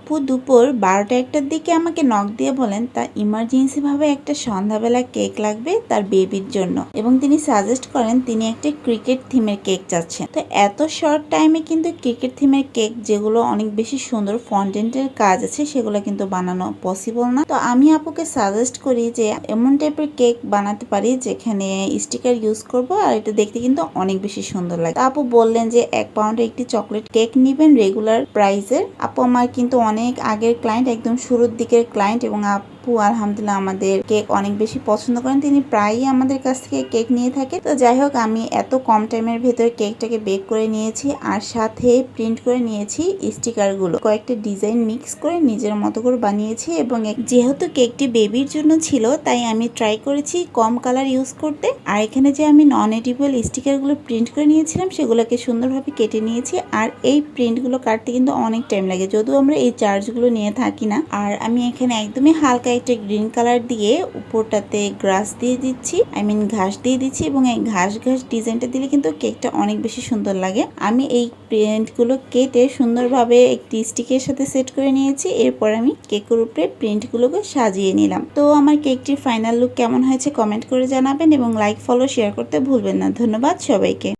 আপু দুপুর 12টা-1টার দিকে আমাকে নক দিয়ে বলেন তার ইমার্জেন্সি ভাবে একটা সন্ধ্যাবেলা কেক লাগবে তার বেবির জন্য, এবং তিনি সাজেস্ট করেন তিনি একটা ক্রিকেট থিমের কেক চাচ্ছেন। তো এত শর্ট টাইমে কিন্তু ক্রিকেট থিমের কেক যেগুলো অনেক বেশি সুন্দর ফন্ডেন্টের কাজ আছে সেগুলো কিন্তু বানানো পসিবল না। তো আমি আপুকে সাজেস্ট করি যে এমন টাইপের কেক বানাতে পারি যেখানে স্টিকার ইউজ করব, আর এটা দেখতে কিন্তু অনেক বেশি সুন্দর লাগে। আপু বললেন যে 1 পাউন্ডের একটি চকলেট কেক নিবেন রেগুলার প্রাইসের। আপু আমার কিন্তু অনেক আগের ক্লায়েন্ট, একদম শুরুর দিকের ক্লায়েন্ট, এবং আপু আলহামদুলিল্লাহ আমাদের কেক অনেক বেশি পছন্দ করেন। তিনি প্রায়ই আমাদের কাছ থেকে কেক নিয়ে থাকে। তো যাই হোক, আমি এত কম টাইমের ভেতরে কেকটাকে বেক করে নিয়েছি, আর সাথে প্রিন্ট করে নিয়েছি স্টিকার গুলো। কয়েকটা ডিজাইন মিক্স করে নিজের মতো করে বানিয়েছি, এবং যেহেতু কেকটি বেবির জন্য ছিল তাই আমি ট্রাই করেছি কম কালার ইউজ করতে। আর এখানে যে আমি নন এডিবল স্টিকার গুলো প্রিন্ট করে নিয়েছিলাম সেগুলোকে সুন্দরভাবে কেটে নিয়েছি। আর এই প্রিন্ট গুলো কাটতে কিন্তু অনেক টাইম লাগে, যদিও আমরা এই চার্জ গুলো নিয়ে থাকি না। আর আমি এখানে একদমই হালকা একটা গ্রিন কালার দিয়ে উপরটাতে গ্রাস দিয়ে দিচ্ছি, ঘাস দিয়ে দিচ্ছি, এবং এই ঘাস ঘাস ডিজাইনটা দিলে কিন্তু কেকটা অনেক বেশি সুন্দর লাগে। আমি এই প্রিন্ট গুলো কেটে সুন্দরভাবে একটি স্টিকের সাথে সেট করে নিয়েছি। এরপর আমি কেকের উপরে প্রিন্ট গুলোকে সাজিয়ে নিলাম। তো আমার কেকটির ফাইনাল লুক কেমন হয়েছে কমেন্ট করে জানাবেন, এবং লাইক ফলো শেয়ার করতে ভুলবেন না। ধন্যবাদ সবাইকে।